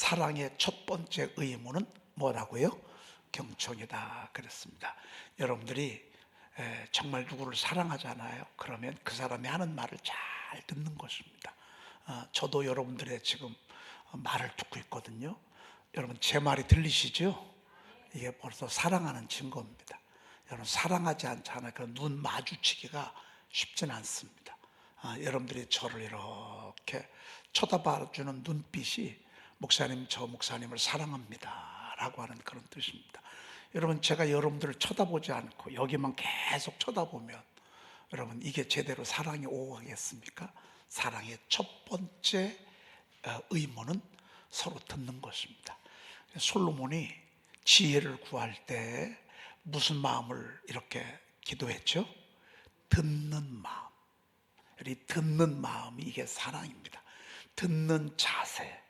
사랑의 첫 번째 의무는 뭐라고요? 경청이다 그랬습니다. 여러분들이 정말 누구를 사랑하잖아요. 그러면 그 사람이 하는 말을 잘 듣는 것입니다. 저도 여러분들의 지금 말을 듣고 있거든요. 여러분 제 말이 들리시죠? 이게 벌써 사랑하는 증거입니다. 여러분 사랑하지 않잖아요. 그 눈 마주치기가 쉽진 않습니다. 여러분들이 저를 이렇게 쳐다봐주는 눈빛이 목사님, 저 목사님을 사랑합니다 라고 하는 그런 뜻입니다. 여러분 제가 여러분들을 쳐다보지 않고 여기만 계속 쳐다보면 여러분 이게 제대로 사랑이 오가겠습니까? 사랑의 첫 번째 의무는 서로 듣는 것입니다. 솔로몬이 지혜를 구할 때 무슨 마음을 이렇게 기도했죠? 듣는 마음. 이 듣는 마음이 이게 사랑입니다. 듣는 자세,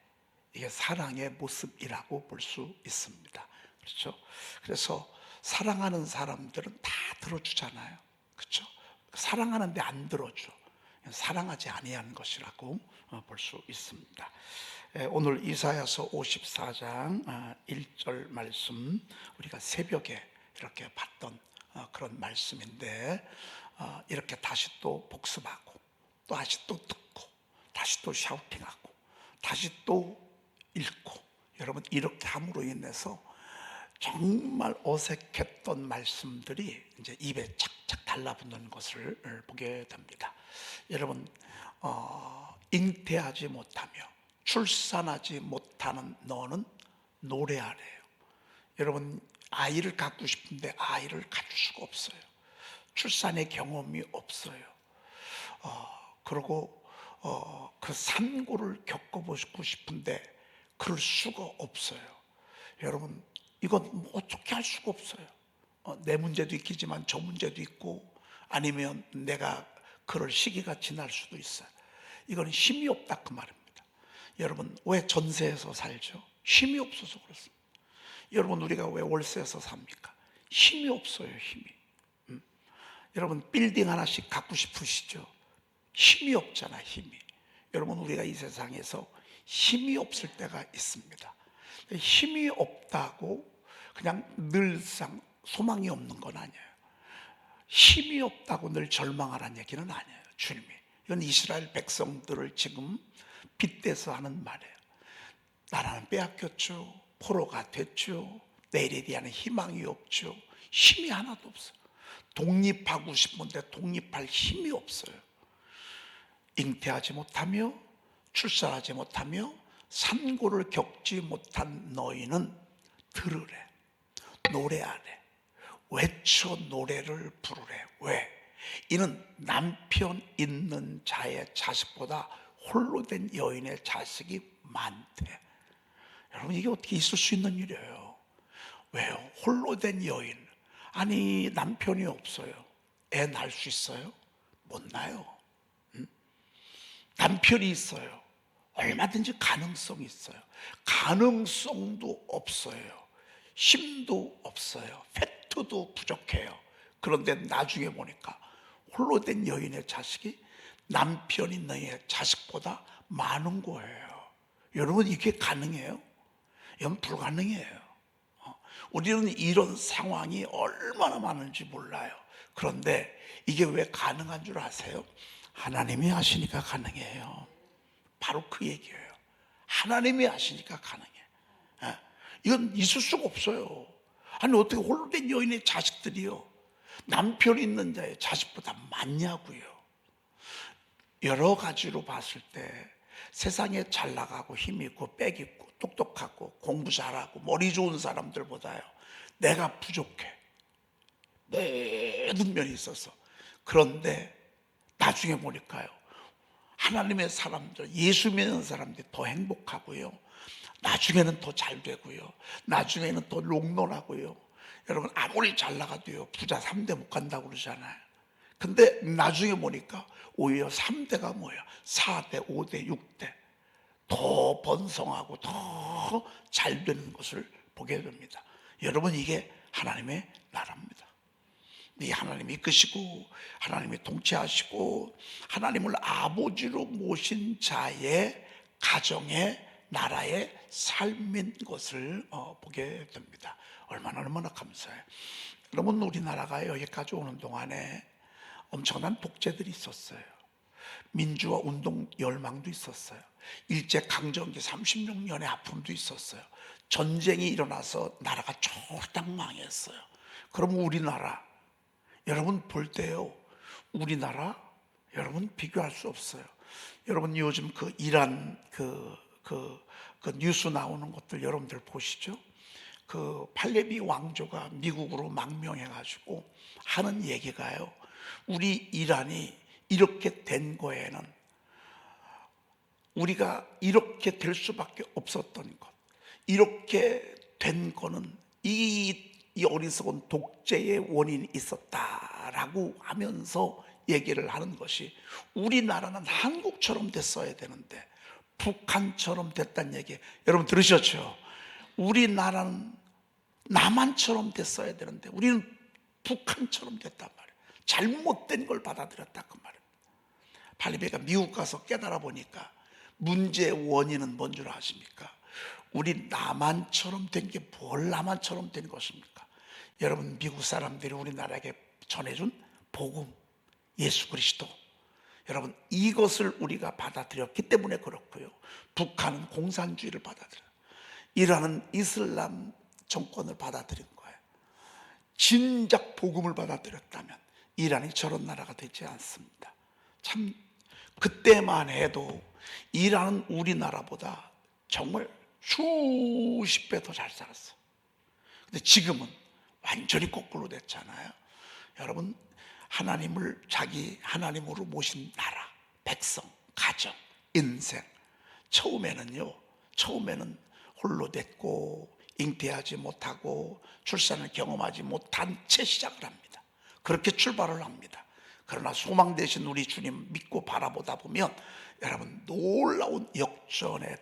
이게 사랑의 모습이라고 볼 수 있습니다. 그렇죠? 그래서 사랑하는 사람들은 다 들어주잖아요. 그렇죠? 사랑하는데 안 들어줘. 사랑하지 아니하는 것이라고 볼 수 있습니다. 오늘 이사야서 54장 1절 말씀, 우리가 새벽에 이렇게 봤던 그런 말씀인데, 이렇게 다시 또 복습하고 다시 또 듣고 다시 또 샤우팅하고 다시 또 읽고, 여러분 이렇게 함으로 인해서 정말 어색했던 말씀들이 이제 입에 착착 달라붙는 것을 보게 됩니다. 여러분 잉태하지 못하며 출산하지 못하는 너는 노래하래요. 여러분 아이를 갖고 싶은데 아이를 가질 수가 없어요. 출산의 경험이 없어요. 그리고 그 산고를 겪어보고 싶은데 그럴 수가 없어요. 여러분 이건 어떻게 할 수가 없어요. 내 문제도 있겠지만 저 문제도 있고, 아니면 내가 그럴 시기가 지날 수도 있어요. 이건 힘이 없다 그 말입니다. 여러분 왜 전세에서 살죠? 힘이 없어서 그렇습니다. 여러분 우리가 왜 월세에서 삽니까? 힘이 없어요. 힘이. 여러분 빌딩 하나씩 갖고 싶으시죠? 힘이 없잖아. 힘이. 여러분 우리가 이 세상에서 힘이 없을 때가 있습니다. 힘이 없다고 그냥 늘상 소망이 없는 건 아니에요. 힘이 없다고 늘 절망하라는 얘기는 아니에요. 주님이. 이건 이스라엘 백성들을 지금 빗대서 하는 말이에요. 나라는 빼앗겼죠. 포로가 됐죠. 내일에 대한 희망이 없죠. 힘이 하나도 없어요. 독립하고 싶은데 독립할 힘이 없어요. 잉태하지 못하며 출산하지 못하며 산고를 겪지 못한 너희는 들으래, 노래하래, 외쳐 노래를 부르래. 왜? 이는 남편 있는 자의 자식보다 홀로 된 여인의 자식이 많대. 여러분 이게 어떻게 있을 수 있는 일이에요? 왜요? 홀로 된 여인, 아니 남편이 없어요. 애 낳을 수 있어요? 못 낳아요. 남편이 있어요. 얼마든지 가능성이 있어요. 가능성도 없어요. 힘도 없어요. 팩트도 부족해요. 그런데 나중에 보니까 홀로 된 여인의 자식이 남편 있는 애 자식보다 많은 거예요. 여러분 이게 가능해요? 이건 불가능해요. 우리는 이런 상황이 얼마나 많은지 몰라요. 그런데 이게 왜 가능한 줄 아세요? 하나님이 하시니까 가능해요. 바로 그 얘기예요. 하나님이 하시니까 가능해. 이건 있을 수가 없어요. 아니 어떻게 홀로 된 여인의 자식들이요 남편 있는 자의 자식보다 많냐고요. 여러 가지로 봤을 때 세상에 잘 나가고 힘 있고 빽 있고 똑똑하고 공부 잘하고 머리 좋은 사람들보다요 내가 부족해. 모든 면이 있어서. 그런데 나중에 보니까요 하나님의 사람들, 예수 믿는 사람들이 더 행복하고요, 나중에는 더 잘 되고요, 나중에는 더 롱런하고요. 여러분 아무리 잘 나가도요 부자 3대 못 간다고 그러잖아요. 근데 나중에 보니까 오히려 3대가 뭐예요? 4대, 5대, 6대 더 번성하고 더 잘 되는 것을 보게 됩니다. 여러분 이게 하나님의 나라입니다. 이 하나님이 이끄시고 하나님이 통치하시고 하나님을 아버지로 모신 자의 가정에 나라의 삶인 것을 보게 됩니다. 얼마나 감사해요. 여러분, 우리나라가 여기까지 오는 동안에 엄청난 독재들이 있었어요. 민주화 운동 열망도 있었어요. 일제강점기 36년의 아픔도 있었어요. 전쟁이 일어나서 나라가 쫄딱 망했어요. 그럼 우리나라 여러분 볼 때요, 우리나라 여러분 비교할 수 없어요. 여러분 요즘 그 이란 그 뉴스 나오는 것들 여러분들 보시죠. 그 팔레비 왕조가 미국으로 망명해가지고 하는 얘기가요, 우리 이란이 이렇게 된 거에는 우리가 이렇게 될 수밖에 없었던 것, 이렇게 된 거는 이 어리석은 독재의 원인이 있었다라고 하면서 얘기를 하는 것이, 우리나라는 한국처럼 됐어야 되는데 북한처럼 됐다는 얘기 여러분 들으셨죠? 우리나라는 남한처럼 됐어야 되는데 우리는 북한처럼 됐단 말이에요. 잘못된 걸 받아들였다 그 말이에요. 팔리베가 미국 가서 깨달아 보니까 문제의 원인은 뭔 줄 아십니까? 우리 남한처럼 된 게 뭘 남한처럼 된 것입니까? 여러분, 미국 사람들이 우리나라에게 전해준 복음, 예수 그리스도, 여러분 이것을 우리가 받아들였기 때문에 그렇고요. 북한은 공산주의를 받아들여요. 이란은 이슬람 정권을 받아들인 거예요. 진작 복음을 받아들였다면 이란이 저런 나라가 되지 않습니다. 참 그때만 해도 이란은 우리나라보다 정말 수십 배 더 잘 살았어. 근데 지금은 완전히 거꾸로 됐잖아요. 여러분, 하나님을 자기 하나님으로 모신 나라, 백성, 가정, 인생, 처음에는 홀로 됐고 잉태하지 못하고 출산을 경험하지 못한 채 시작을 합니다. 그렇게 출발을 합니다. 그러나 소망 되신 우리 주님 믿고 바라보다 보면 여러분, 놀라운 역전의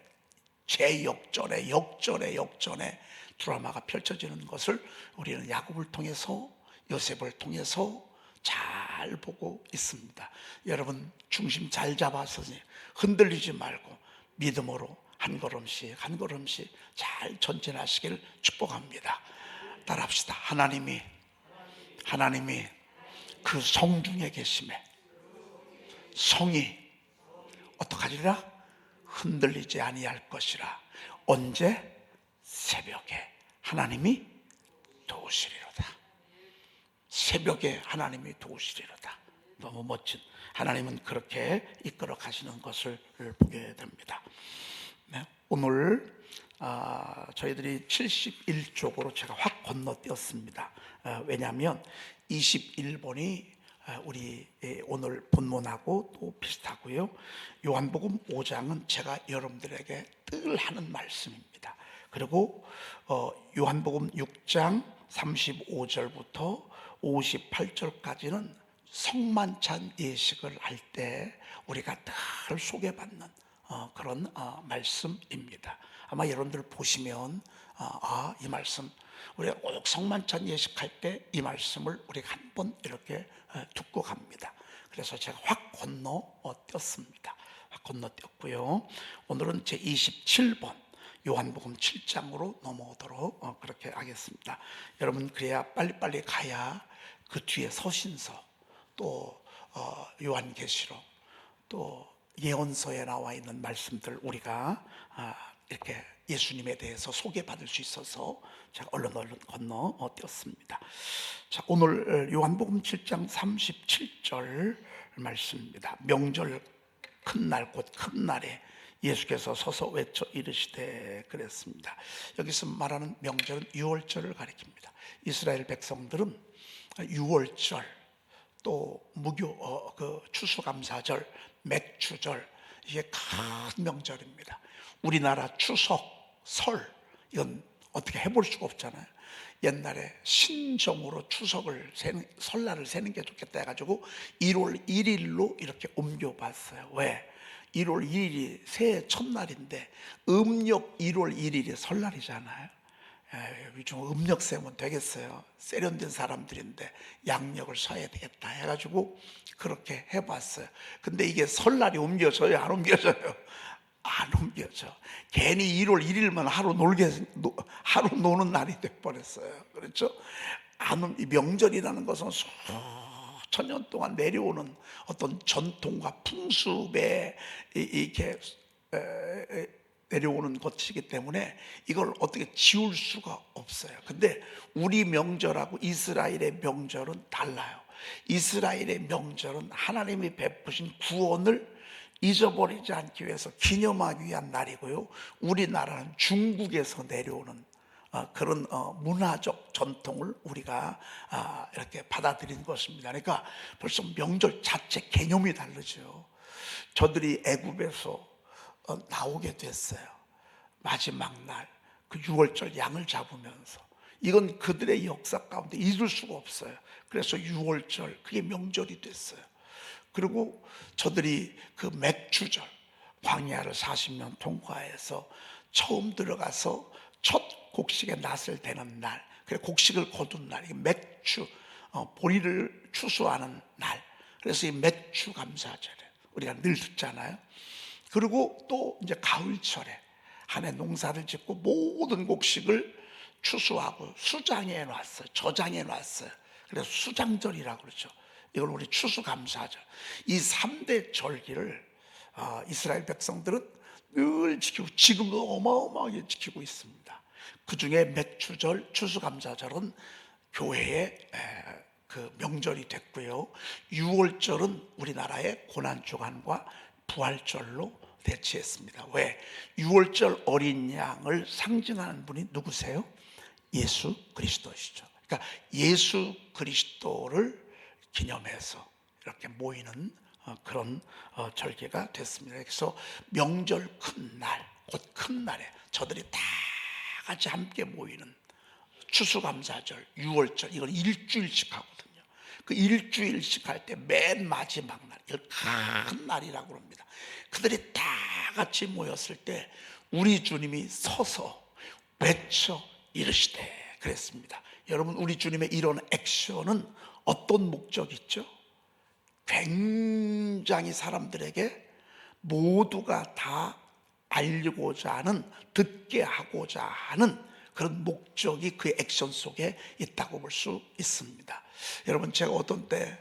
역전의 드라마가 펼쳐지는 것을 우리는 야곱을 통해서, 요셉을 통해서 잘 보고 있습니다. 여러분, 중심 잘 잡아서 흔들리지 말고 믿음으로 한 걸음씩 잘 전진하시길 축복합니다. 따라합시다. 하나님이 그 성중에 계심에 성이 어떡하리라? 흔들리지 아니할 것이라. 언제? 새벽에 하나님이 도우시리로다. 새벽에 하나님이 도우시리로다. 너무 멋진, 하나님은 그렇게 이끌어 가시는 것을 보게 됩니다. 네, 오늘 저희들이 71쪽으로 제가 확 건너뛰었습니다. 왜냐하면 21번이 우리 오늘 본문하고 또 비슷하고요. 요한복음 5장은 제가 여러분들에게 늘 하는 말씀입니다. 그리고 요한복음 6장 35절부터 58절까지는 성만찬 예식을 할 때 우리가 늘 소개받는 그런 말씀입니다. 아마 여러분들 보시면 이 말씀, 우리가 꼭 성만찬 예식할 때 이 말씀을 우리가 한번 이렇게 듣고 갑니다. 그래서 제가 확 건너뛰었습니다. 확 건너뛰었고요. 오늘은 제 27번 요한복음 7장으로 넘어오도록 그렇게 하겠습니다. 여러분, 그래야 빨리빨리 가야 그 뒤에 서신서, 또 요한계시록, 또 예언서에 나와 있는 말씀들 우리가 이렇게 예수님에 대해서 소개받을 수 있어서 제가 얼른 건너뛰었습니다. 자, 오늘 요한복음 7장 37절 말씀입니다. 명절 큰 날, 곧 큰 날에 예수께서 서서 외쳐 이르시되 그랬습니다. 여기서 말하는 명절은 유월절을 가리킵니다. 이스라엘 백성들은 유월절, 또 무교 추수감사절, 맥주절, 이게 큰 명절입니다. 우리나라 추석, 설, 이건 어떻게 해볼 수가 없잖아요. 옛날에 신정으로 설날을 세는 게 좋겠다 해가지고 1월 1일로 이렇게 옮겨봤어요. 왜? 1월 1일이 새해 첫날인데 음력 1월 1일이 설날이잖아요. 요즘 음력 세면 되겠어요. 세련된 사람들인데 양력을 써야 되겠다 해가지고 그렇게 해봤어요. 근데 이게 설날이 옮겨져요, 안 옮겨져요? 안 옮겨져. 괜히 1월 1일만 하루 노는 날이 돼버렸어요. 그렇죠? 이 명절이라는 것은 수천 년 동안 내려오는 어떤 전통과 풍습에 이렇게 내려오는 것이기 때문에 이걸 어떻게 지울 수가 없어요. 근데 우리 명절하고 이스라엘의 명절은 달라요. 이스라엘의 명절은 하나님이 베푸신 구원을 잊어버리지 않기 위해서 기념하기 위한 날이고요, 우리나라는 중국에서 내려오는 그런 문화적 전통을 우리가 이렇게 받아들인 것입니다. 그러니까 벌써 명절 자체 개념이 다르죠. 저들이 애굽에서 나오게 됐어요. 마지막 날 그 6월절 양을 잡으면서, 이건 그들의 역사 가운데 잊을 수가 없어요. 그래서 6월절 그게 명절이 됐어요. 그리고 저들이 그 맥주절, 광야를 40년 통과해서 처음 들어가서 첫 곡식의 낫을 대는 날, 그래 곡식을 거둔 날, 이 맥주 보리를 추수하는 날, 그래서 이 맥주 감사절에 우리가 늘 듣잖아요. 그리고 또 이제 가을철에 한 해 농사를 짓고 모든 곡식을 추수하고 수장해 놨어요. 저장해 놨어요. 그래서 수장절이라고 그러죠. 이걸 우리 추수감사절. 이 3대 절기를 이스라엘 백성들은 늘 지키고, 지금도 어마어마하게 지키고 있습니다. 그 중에 맥주절, 추수감사절은 교회의 그 명절이 됐고요, 6월절은 우리나라의 고난주간과 부활절로 대체했습니다. 왜? 6월절 어린 양을 상징하는 분이 누구세요? 예수 그리스도시죠. 그러니까 예수 그리스도를 기념해서 이렇게 모이는 그런 절기가 됐습니다. 그래서 명절 큰 날, 곧 큰 날에 저들이 다 같이 함께 모이는 추수감사절, 6월절, 이걸 일주일씩 하거든요. 그 일주일씩 할 때 맨 마지막 날, 이걸 큰 날이라고 합니다. 그들이 다 같이 모였을 때 우리 주님이 서서 외쳐 이르시되 그랬습니다. 여러분, 우리 주님의 이런 액션은 어떤 목적이 있죠? 굉장히 사람들에게 모두가 다 알리고자 하는, 듣게 하고자 하는 그런 목적이 그 액션 속에 있다고 볼 수 있습니다. 여러분, 제가 어떤 때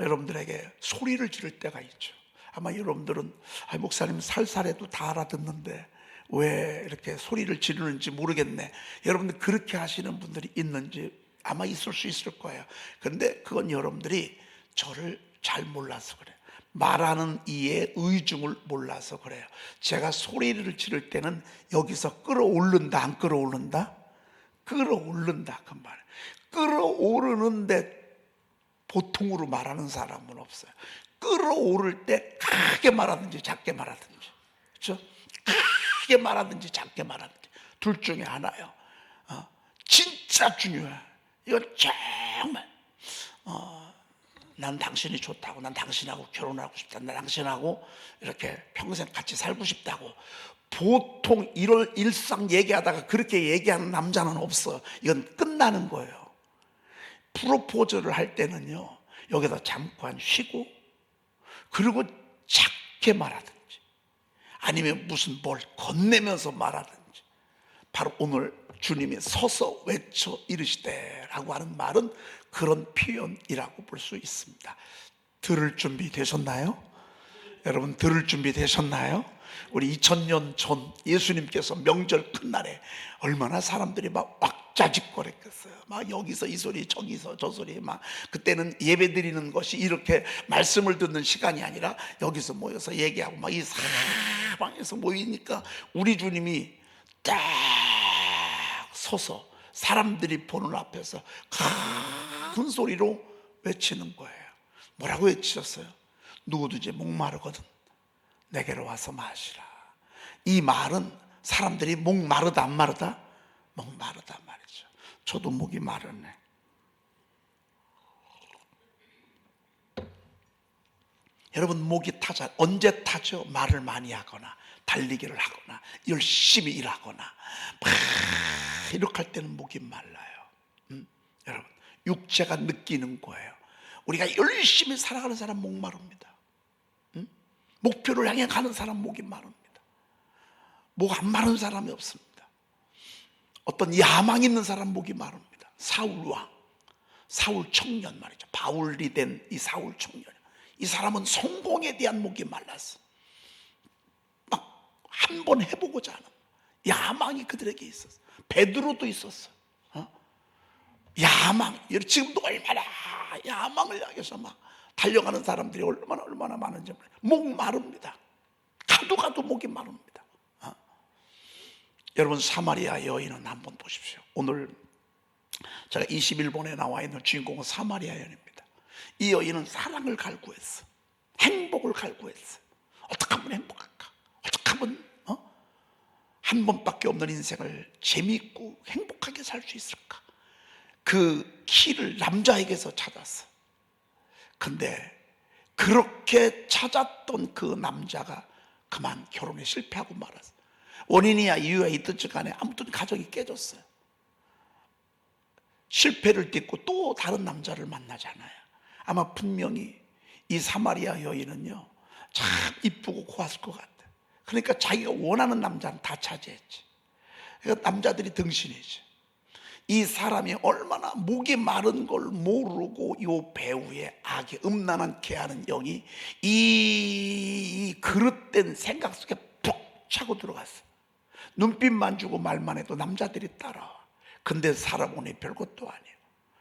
여러분들에게 소리를 지를 때가 있죠. 아마 여러분들은 목사님 살살해도 다 알아듣는데 왜 이렇게 소리를 지르는지 모르겠네, 여러분들 그렇게 하시는 분들이 있는지 아마 있을 수 있을 거예요. 그런데 그건 여러분들이 저를 잘 몰라서 그래요. 말하는 이의 의중을 몰라서 그래요. 제가 소리를 지를 때는 여기서 끌어오른다, 안 끌어오른다? 끌어오른다, 그 말. 끌어오르는데 보통으로 말하는 사람은 없어요. 끌어오를 때 크게 말하든지 작게 말하든지, 그렇죠? 크게 말하든지 작게 말하든지 둘 중에 하나요. 진짜 중요해. 이건 정말 난 당신이 좋다고, 난 당신하고 결혼하고 싶다, 난 당신하고 이렇게 평생 같이 살고 싶다고, 보통 이런 일상 얘기하다가 그렇게 얘기하는 남자는 없어. 이건 끝나는 거예요. 프로포즈를 할 때는요, 여기다 잠깐 쉬고, 그리고 작게 말하든지 아니면 무슨 뭘 건네면서 말하든지, 바로 오늘 주님이 서서 외쳐 이르시되 라고 하는 말은 그런 표현이라고 볼 수 있습니다. 들을 준비 되셨나요? 여러분, 들을 준비 되셨나요? 우리 2000년 전 예수님께서 명절 끝날에 얼마나 사람들이 막 왁자지껄했겠어요. 막 여기서 이 소리, 저기서 저 소리, 막 그때는 예배 드리는 것이 이렇게 말씀을 듣는 시간이 아니라 여기서 모여서 얘기하고 막 이 사방에서 모이니까 우리 주님이 딱 서서 사람들이 보는 앞에서 큰 소리로 외치는 거예요. 뭐라고 외치셨어요? 누구든지 목마르거든 내게로 와서 마시라. 이 말은 사람들이 목마르다 안 마르다? 목마르다 말이죠. 저도 목이 마르네. 여러분, 목이 타자. 언제 타죠? 말을 많이 하거나 달리기를 하거나 열심히 일하거나 막 이렇게 할 때는 목이 말라요. 여러분, 육체가 느끼는 거예요. 우리가 열심히 살아가는 사람 목 마릅니다. 목표를 향해 가는 사람 목이 마릅니다. 목 안 마른 사람이 없습니다. 어떤 야망 있는 사람 목이 마릅니다. 사울 왕, 사울 청년 말이죠. 바울이 된 이 사울 청년, 이 사람은 성공에 대한 목이 말랐어. 막 한 번 해보고자 하는 야망이 그들에게 있었어. 베드로도 있었어. 야망. 지금도 얼마나 야망을 향해서 막 달려가는 사람들이 얼마나 많은지 몰라요. 목 마릅니다. 가도 목이 마릅니다. 여러분, 사마리아 여인은 한번 보십시오. 오늘 제가 21번에 나와 있는 주인공은 사마리아 여인입니다. 이 여인은 사랑을 갈구했어. 행복을 갈구했어. 어떻게 하면 행복할까? 어떻게 하면 한 번밖에 없는 인생을 재미있고 행복하게 살 수 있을까? 그 키를 남자에게서 찾았어. 근데 그렇게 찾았던 그 남자가 그만 결혼에 실패하고 말았어. 원인이야 이유야 있든지 간에 아무튼 가정이 깨졌어요. 실패를 딛고 또 다른 남자를 만나잖아요. 아마 분명히 이 사마리아 여인은요 참 이쁘고 고왔을 것 같아. 그러니까 자기가 원하는 남자는 다 차지했지. 그러니까 남자들이 등신이지. 이 사람이 얼마나 목이 마른 걸 모르고 이 배우의 악의 음란하게 하는 영이 이 그릇된 생각 속에 푹 차고 들어갔어. 눈빛만 주고 말만 해도 남자들이 따라와. 근데 살아보니 별것도 아니에요.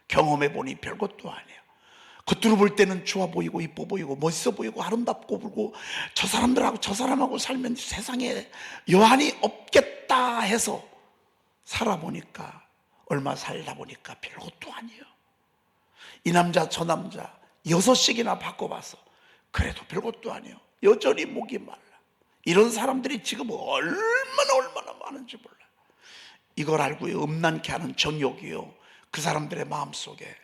경험해보니 별것도 아니에요. 겉으로 볼 때는 좋아 보이고 이뻐 보이고 멋있어 보이고 아름답고 그러고 저 사람들하고 저 사람하고 살면 세상에 여한이 없겠다 해서 살아보니까 얼마 살다 보니까 별것도 아니에요. 이 남자 저 남자 6씩이나 바꿔봤어. 그래도 별것도 아니에요. 여전히 목이 말라. 이런 사람들이 지금 얼마나 많은지 몰라요. 이걸 알고 음란케 하는 정욕이요 그 사람들의 마음속에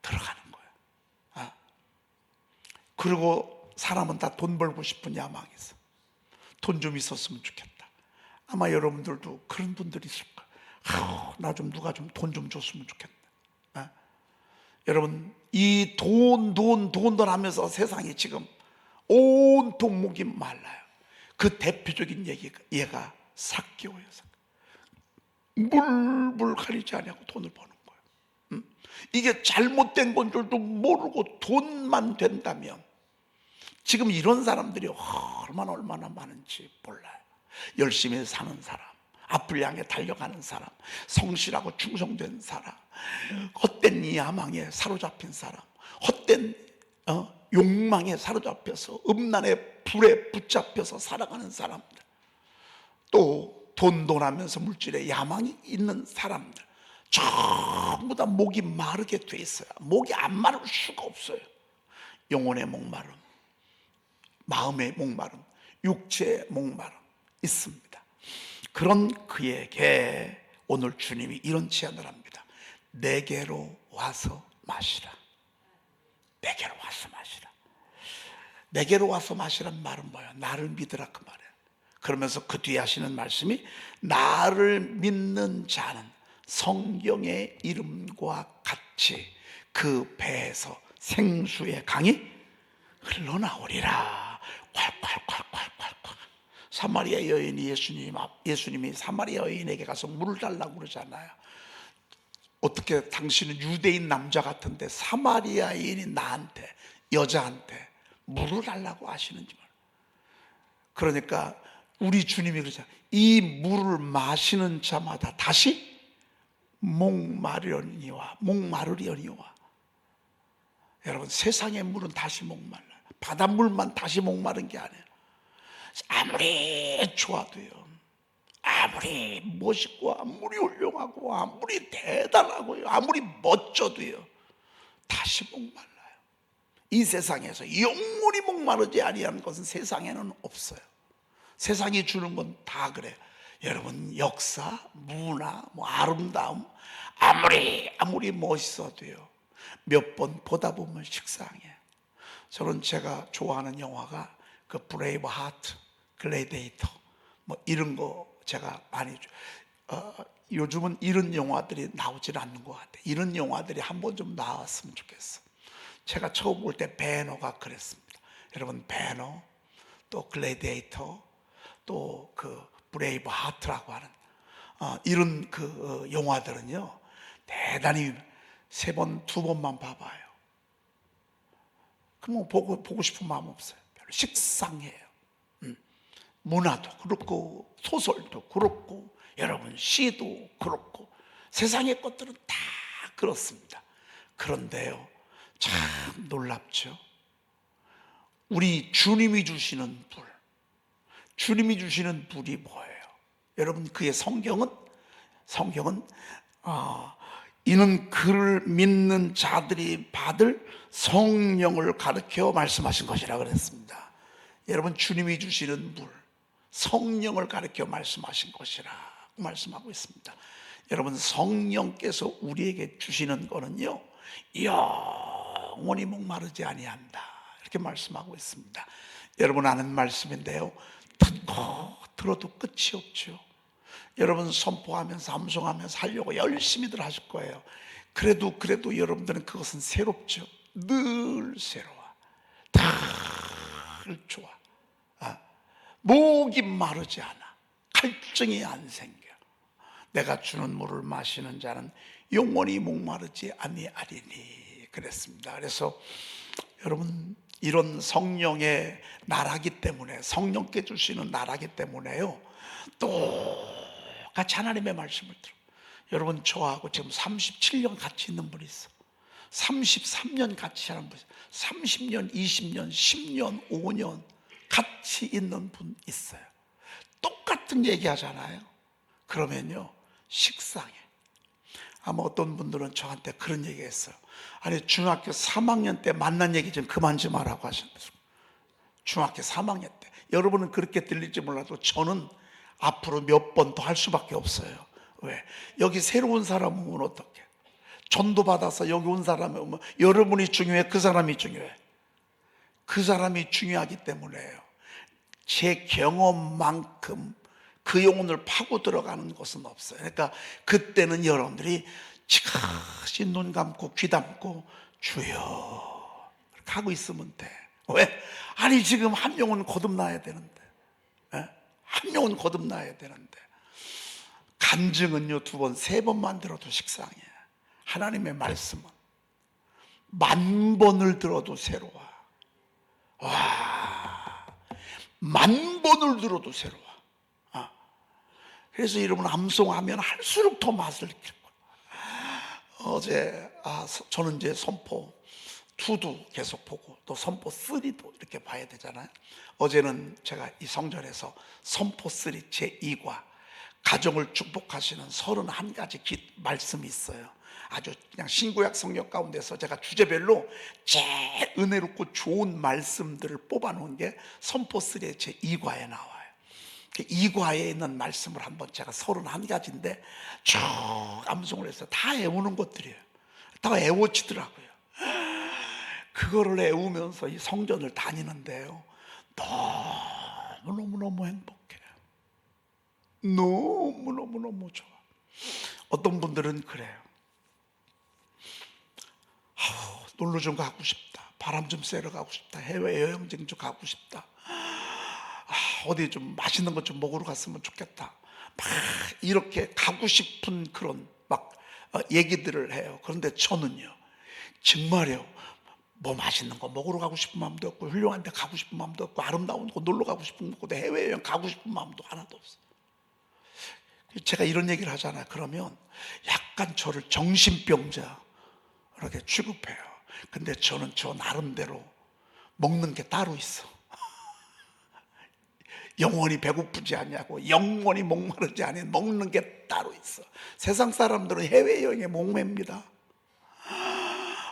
들어가는 거예요. 그리고 사람은 다 돈 벌고 싶은 야망이 있어. 돈 좀 있었으면 좋겠다. 아마 여러분들도 그런 분들이 있을 거예요. 나 좀 누가 좀 돈 좀 줬으면 좋겠다. 여러분, 이 돈 하면서 세상이 지금 온통 목이 말라요. 그 대표적인 얘가 삭개오예요. 물불 가리지 않고 돈을 버는 거예요. 이게 잘못된 건 줄도 모르고 돈만 된다면 지금 이런 사람들이 얼마나 많은지 몰라요. 열심히 사는 사람, 앞을 향해 달려가는 사람, 성실하고 충성된 사람, 헛된 야망에 사로잡힌 사람, 헛된 욕망에 사로잡혀서 음란의 불에 붙잡혀서 살아가는 사람들, 또 돈하면서 물질에 야망이 있는 사람들, 전부 다 목이 마르게 돼 있어요. 목이 안 마를 수가 없어요. 영혼의 목마름, 마음의 목마름, 육체의 목마름 있습니다. 그런 그에게 오늘 주님이 이런 제안을 합니다. 내게로 와서 마시라. 내게로 와서 마시라. 내게로 와서 마시란 말은 뭐예요? 나를 믿으라 그 말이에요. 그러면서 그 뒤에 하시는 말씀이 나를 믿는 자는 성경의 이름과 같이 그 배에서 생수의 강이 흘러나오리라. 콸콸콸콸콸콸. 사마리아 여인이 예수님이 사마리아 여인에게 가서 물을 달라고 그러잖아요. 어떻게 당신은 유대인 남자 같은데 사마리아 여인이 나한테, 여자한테 물을 달라고 하시는지 말이에요. 그러니까 우리 주님이 그러잖아요. 이 물을 마시는 자마다 다시 목마르려니와. 여러분, 세상의 물은 다시 목말라요. 바닷물만 다시 목마른 게 아니에요. 아무리 좋아도요, 아무리 멋있고 아무리 훌륭하고 아무리 대단하고요, 아무리 멋져도요 다시 목말라요. 이 세상에서 영원히 목마르지 아니하는 것은 세상에는 없어요. 세상이 주는 건 다 그래요. 여러분, 역사, 문화, 아름다움 아무리 멋있어도요 몇 번 보다 보면 식상해요. 저는 제가 좋아하는 영화가 그 브레이브 하트, 글래디에이터 이런 거 제가 많이 요즘은 이런 영화들이 나오질 않는 것 같아요. 이런 영화들이 한번 좀 나왔으면 좋겠어. 제가 처음 볼 때 배너가 그랬습니다. 여러분, 배너, 또 글래디에이터, 또 그 브레이브 하트라고 하는 이런 영화들은요, 대단히 3번, 2번만 봐봐요. 그럼 보고 싶은 마음 없어요. 별로 식상해요. 문화도 그렇고 소설도 그렇고 여러분 시도 그렇고 세상의 것들은 다 그렇습니다. 그런데요, 참 놀랍죠. 우리 주님이 주시는 불, 주님이 주시는 불이 뭐예요? 여러분, 그의 성경은 이는 그를 믿는 자들이 받을 성령을 가르쳐 말씀하신 것이라 그랬습니다. 여러분, 주님이 주시는 불, 성령을 가르쳐 말씀하신 것이라 말씀하고 있습니다. 여러분, 성령께서 우리에게 주시는 거는요, 영원히 목마르지 아니한다, 이렇게 말씀하고 있습니다. 여러분 아는 말씀인데요, 듣고 들어도 끝이 없죠. 여러분 선포하면서 암송하면서 하려고 열심히들 하실 거예요. 그래도 여러분들은 그것은 새롭죠. 늘 새로워. 늘 좋아. 목이 마르지 않아. 갈증이 안 생겨. 내가 주는 물을 마시는 자는 영원히 목마르지 아니하리니 그랬습니다. 그래서 여러분, 이런 성령의 나라기 때문에, 성령께 주시는 나라기 때문에요, 똑같이 하나님의 말씀을 들어. 여러분, 저하고 지금 37년 같이 있는 분이 있어. 33년 같이 하는 분 있어. 30년, 20년, 10년, 5년 같이 있는 분 있어요. 똑같은 얘기 하잖아요. 그러면요, 식상해. 아마 어떤 분들은 저한테 그런 얘기 했어요. 아니, 중학교 3학년 때 만난 얘기 좀 그만 좀 하라고 하셨어요. 중학교 3학년 때. 여러분은 그렇게 들릴지 몰라도 저는 앞으로 몇 번 더 할 수밖에 없어요. 왜? 여기 새로운 사람 오면 어떡해? 전도 받아서 여기 온 사람이 오면 여러분이 중요해? 그 사람이 중요해? 그 사람이 중요하기 때문에요. 제 경험만큼 그 영혼을 파고 들어가는 것은 없어요. 그러니까 그때는 여러분들이 지그시 눈 감고 귀 감고 주여 그렇게 하고 있으면 돼. 왜? 아니, 지금 한 영혼 거듭나야 되는데, 한 영혼 거듭나야 되는데, 간증은요 2번, 3번만 들어도 식상해. 하나님의 말씀은 10,000번을 들어도 새로워. 와, 10,000번을 들어도 새로워. 그래서 여러분, 암송하면 할수록 더 맛을 느낄 거예요. 어제 저는 이제 선포 2도 계속 보고 또 선포 3도 이렇게 봐야 되잖아요. 어제는 제가 이 성전에서 선포 3 제2과 가정을 축복하시는 31가지 말씀이 있어요. 아주 그냥 신구약 성경 가운데서 제가 주제별로 제일 은혜롭고 좋은 말씀들을 뽑아놓은 게 선포 3 제2과에 나와요. 2과에 있는 말씀을 한번 제가 31가지인데 쭉 암송을 해서 다 외우는 것들이에요. 다 외워지더라고요. 그거를 외우면서 이 성전을 다니는데요, 너무너무 행복해요. 너무너무 좋아. 어떤 분들은 그래요. 놀러 좀 가고 싶다, 바람 좀 쐬러 가고 싶다, 해외여행좀 가고 싶다, 어디 좀 맛있는 것 좀 먹으러 갔으면 좋겠다, 막 이렇게 가고 싶은 그런 막 얘기들을 해요. 그런데 저는요, 정말요, 뭐 맛있는 거 먹으러 가고 싶은 마음도 없고, 훌륭한 데 가고 싶은 마음도 없고, 아름다운 곳 놀러 가고 싶은 곳, 해외여행 가고 싶은 마음도 하나도 없어요. 제가 이런 얘기를 하잖아요. 그러면 약간 저를 정신병자 이렇게 취급해요. 근데 저는 저 나름대로 먹는 게 따로 있어. 영원히 배고프지 않냐고, 영원히 목마르지 않은 먹는 게 따로 있어. 세상 사람들은 해외여행에 목매입니다.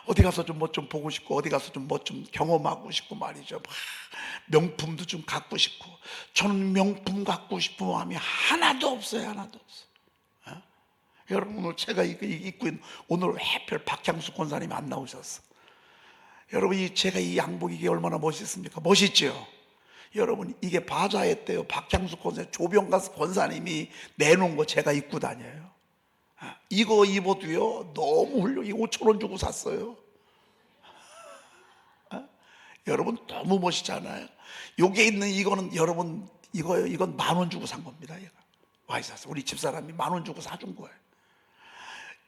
어디 가서 좀 뭐 좀 보고 싶고, 어디 가서 좀 뭐 좀 경험하고 싶고 말이죠. 명품도 좀 갖고 싶고. 저는 명품 갖고 싶은 마음이 하나도 없어요. 하나도 없어. 여러분, 오늘 제가 입고 있는, 오늘 해필 박향수 권사님이 안 나오셨어. 여러분, 제가 이 양복 이게 얼마나 멋있습니까? 멋있죠? 여러분, 이게 바자회 때요, 박향수 권사님, 조병가스 권사님이 내놓은 거 제가 입고 다녀요. 이거 입어도요 너무 훌륭해. 5,000원 주고 샀어요. 여러분, 너무 멋있잖아요. 여기에 있는 이거는 여러분 이건 10,000원 주고 산 겁니다. 얘가 와이셔츠 우리 집사람이 10,000원 주고 사준 거예요.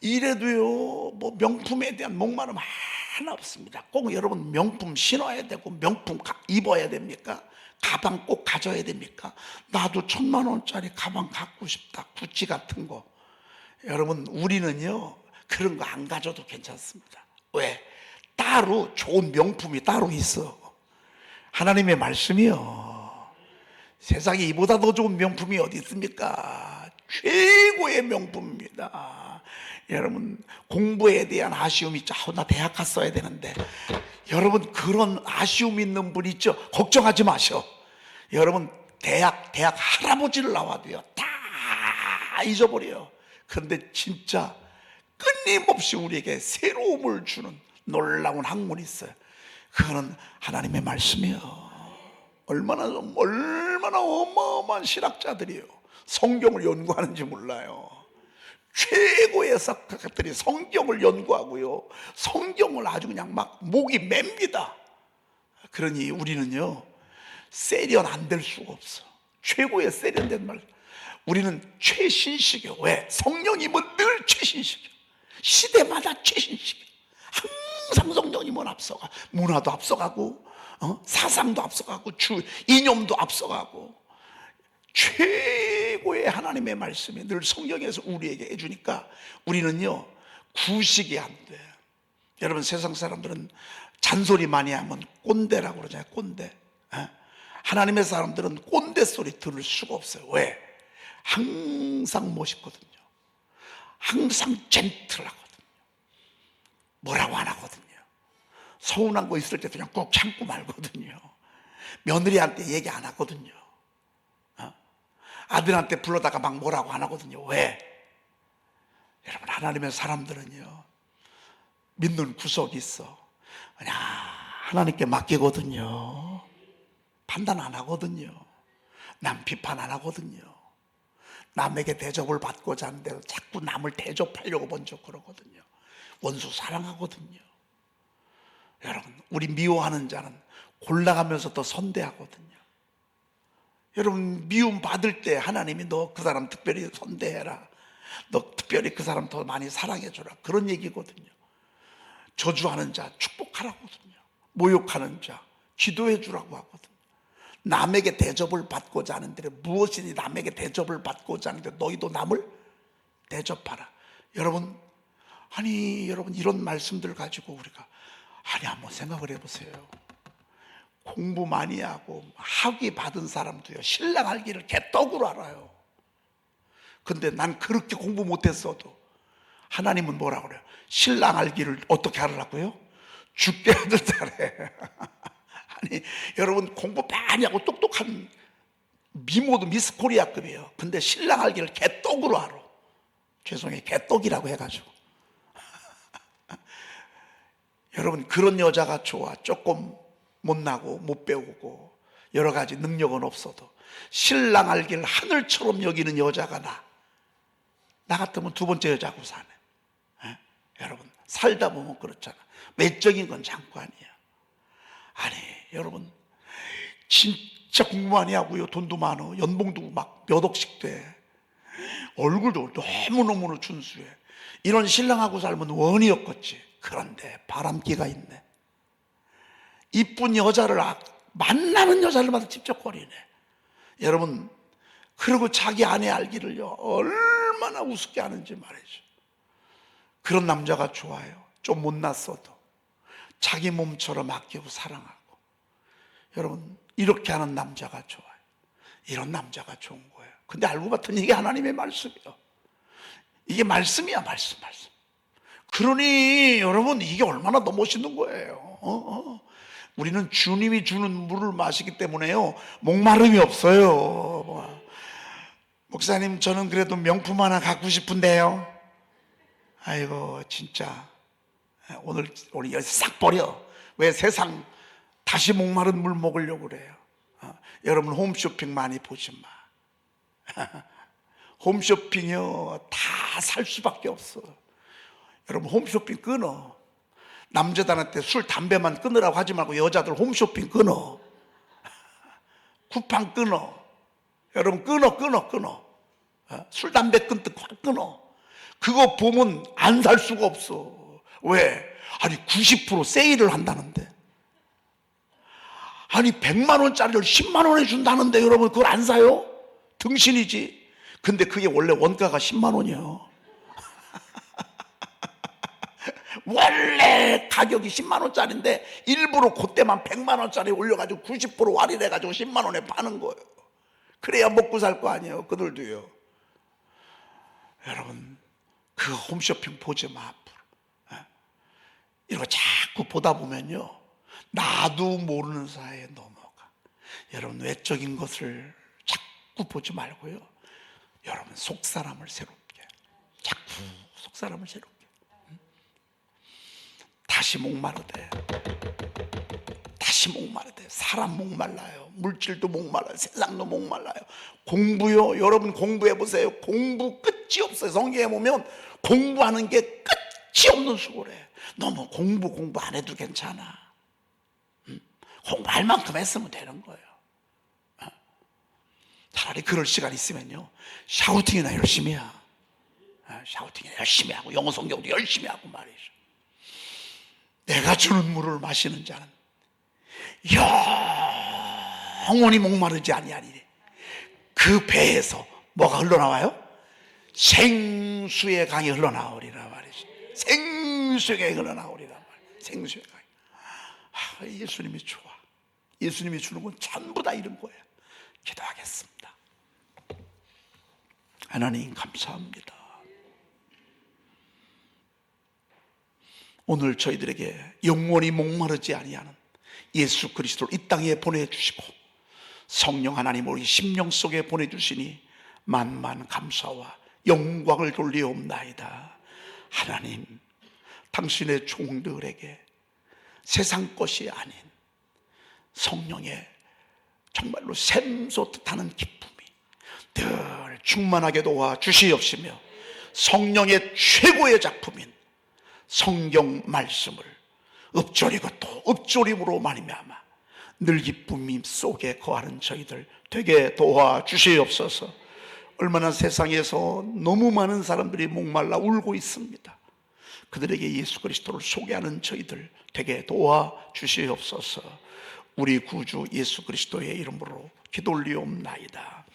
이래도요, 뭐 명품에 대한 목마름 하나 없습니다. 꼭 여러분 명품 신어야 되고 명품 입어야 됩니까? 가방 꼭 가져야 됩니까? 나도 1,000,000원짜리 가방 갖고 싶다, 구찌 같은 거. 여러분, 우리는요 그런 거 안 가져도 괜찮습니다. 왜? 따로 좋은 명품이 따로 있어. 하나님의 말씀이요, 세상에 이보다 더 좋은 명품이 어디 있습니까? 최고의 명품입니다. 여러분, 공부에 대한 아쉬움이 있죠. 나 대학 갔어야 되는데. 여러분, 그런 아쉬움 있는 분 있죠? 걱정하지 마셔. 여러분, 대학 할아버지를 나와도요 다 잊어버려요. 그런데 진짜 끊임없이 우리에게 새로움을 주는 놀라운 학문이 있어요. 그거는 하나님의 말씀이에요. 얼마나 어마어마한 신학자들이요 성경을 연구하는지 몰라요. 최고의 석학들이 성경을 연구하고요, 성경을 아주 그냥 막 목이 맵니다. 그러니 우리는요 세련 안 될 수가 없어. 최고의 세련된 말, 우리는 최신식이요. 왜? 성령님은 늘 최신식이요. 시대마다 최신식이요. 항상 성령님은 앞서가. 문화도 앞서가고, 사상도 앞서가고, 이념도 앞서가고. 최고의 하나님의 말씀이 늘 성경에서 우리에게 해주니까 우리는요 구식이 안 돼. 여러분, 세상 사람들은 잔소리 많이 하면 꼰대라고 그러잖아요. 꼰대. 하나님의 사람들은 꼰대 소리 들을 수가 없어요. 왜? 항상 멋있거든요. 항상 젠틀하거든요. 뭐라고 안 하거든요. 서운한 거 있을 때 그냥 꼭 참고 말거든요. 며느리한테 얘기 안 하거든요. 아들한테 불러다가 막 뭐라고 안 하거든요. 왜? 여러분, 하나님의 사람들은요 믿는 구석이 있어. 그냥 하나님께 맡기거든요. 판단 안 하거든요. 남 비판 안 하거든요. 남에게 대접을 받고자 하는데 자꾸 남을 대접하려고 먼저 그러거든요. 원수 사랑하거든요. 여러분, 우리 미워하는 자는 골라가면서 더 선대하거든요. 여러분, 미움 받을 때 하나님이 너 그 사람 특별히 선대해라, 너 특별히 그 사람 더 많이 사랑해줘라, 그런 얘기거든요. 저주하는 자 축복하라거든요. 모욕하는 자 기도해주라고 하거든요. 남에게 대접을 받고자 하는데, 무엇이니 남에게 대접을 받고자 하는데 너희도 남을 대접하라. 여러분, 여러분 이런 말씀들 가지고 우리가 한번 생각을 해보세요. 공부 많이 하고 학위 받은 사람도요 신랑 알기를 개떡으로 알아요. 근데 난 그렇게 공부 못했어도 하나님은 뭐라 그래요? 신랑 알기를 어떻게 하라고요? 죽게 하듯 잘해. 여러분, 공부 많이 하고 똑똑한 미모도 미스 코리아급이에요. 근데 신랑 알기를 개떡으로 알아. 죄송해요, 개떡이라고 해가지고. 여러분, 그런 여자가 좋아. 조금 못나고 못 배우고 여러 가지 능력은 없어도 신랑 알기를 하늘처럼 여기는 여자가 나 같으면 두 번째 여자하고 사네. 여러분, 살다 보면 그렇잖아. 외적인 건 장관이야. 여러분, 진짜 공부 많이 하고요, 돈도 많어, 연봉도 막 몇 억씩 돼, 얼굴도 너무너무 준수해. 이런 신랑하고 살면 원이었겠지. 그런데 바람기가 있네. 이쁜 여자를 만나는 여자들마다 찝쩍거리네. 여러분, 그리고 자기 아내 알기를요 얼마나 우습게 하는지 말이죠. 그런 남자가 좋아요. 좀 못났어도 자기 몸처럼 아끼고 사랑하고. 여러분, 이렇게 하는 남자가 좋아요. 이런 남자가 좋은 거예요. 근데 알고 봤더니 이게 하나님의 말씀이에요. 이게 말씀이야, 말씀. 그러니 여러분, 이게 얼마나 더 멋있는 거예요. 우리는 주님이 주는 물을 마시기 때문에요 목마름이 없어요. 목사님, 저는 그래도 명품 하나 갖고 싶은데요. 아이고, 진짜 오늘 우리 싹 버려. 왜 세상 다시 목마른 물 먹으려고 그래요? 여러분, 홈쇼핑 많이 보지 마. 홈쇼핑이요 다 살 수밖에 없어. 여러분, 홈쇼핑 끊어. 남자들한테 술 담배만 끊으라고 하지 말고 여자들 홈쇼핑 끊어. 쿠팡 끊어. 여러분 끊어. 술 담배 끊듯 확 끊어. 그거 보면 안 살 수가 없어. 왜? 아니 90% 세일을 한다는데, 아니 100만 원짜리를 10만 원에 준다는데 여러분 그걸 안 사요? 등신이지. 근데 그게 원래 원가가 10만 원이에요. 원래 가격이 10만 원짜리인데 일부러 그때만 100만 원짜리 올려가지고 90% 할인해가지고 10만 원에 파는 거예요. 그래야 먹고 살 거 아니에요. 그들도요. 여러분 그 홈쇼핑 보지 마. 앞으로 이거 자꾸 보다 보면요, 나도 모르는 사이에 넘어가. 여러분 외적인 것을 자꾸 보지 말고요, 여러분 속사람을 새롭게, 자꾸 속사람을 새롭게. 다시 목마르대. 사람 목말라요. 물질도 목말라요. 세상도 목말라요. 공부요, 여러분 공부해 보세요. 공부 끝이 없어요. 성경에 보면 공부하는 게 끝이 없는 수고래. 너무 공부 안 해도 괜찮아. 공부할 만큼 했으면 되는 거예요. 차라리 그럴 시간 있으면요, 샤우팅이나 열심히 해. 샤우팅이나 열심히 하고 영어 성경도 열심히 하고 말이죠. 내가 주는 물을 마시는 자는 영원히 목마르지 아니하리니 그 배에서 뭐가 흘러나와요? 생수의 강이 흘러나오리라 말이지. 생수의 강이 흘러나오리라 말이지. 생수의 강이. 예수님이 좋아. 예수님이 주는 건 전부 다 이런 거예요. 기도하겠습니다. 하나님 감사합니다. 오늘 저희들에게 영원히 목마르지 아니하는 예수 그리스도를 이 땅에 보내주시고 성령 하나님 우리 심령 속에 보내주시니 만만 감사와 영광을 돌리옵나이다. 하나님, 당신의 종들에게 세상 것이 아닌 성령의 정말로 샘솟듯하는 기쁨이 늘 충만하게 도와주시옵시며 성령의 최고의 작품인 성경 말씀을 읊조리고 또 읊조림으로 말미암아 늘 기쁨 속에 거하는 저희들 되게 도와주시옵소서. 얼마나 세상에서 너무 많은 사람들이 목말라 울고 있습니다. 그들에게 예수 그리스도를 소개하는 저희들 되게 도와주시옵소서. 우리 구주 예수 그리스도의 이름으로 기도 올리옵나이다.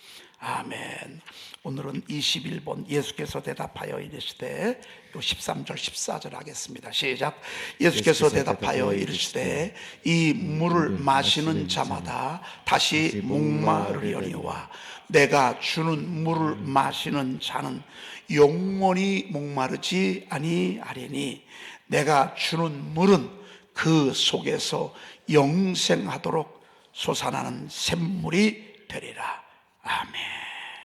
아멘. 오늘은 21번 예수께서 대답하여 이르시되, 13절 14절 하겠습니다. 시작. 예수께서 대답하여 이르시되 이 물을 마시는 자마다 다시 목마르려니와 내가 주는 물을 마시는 자는 영원히 목마르지 아니하리니 내가 주는 물은 그 속에서 영생하도록 솟아나는 샘물이 되리라. 아멘.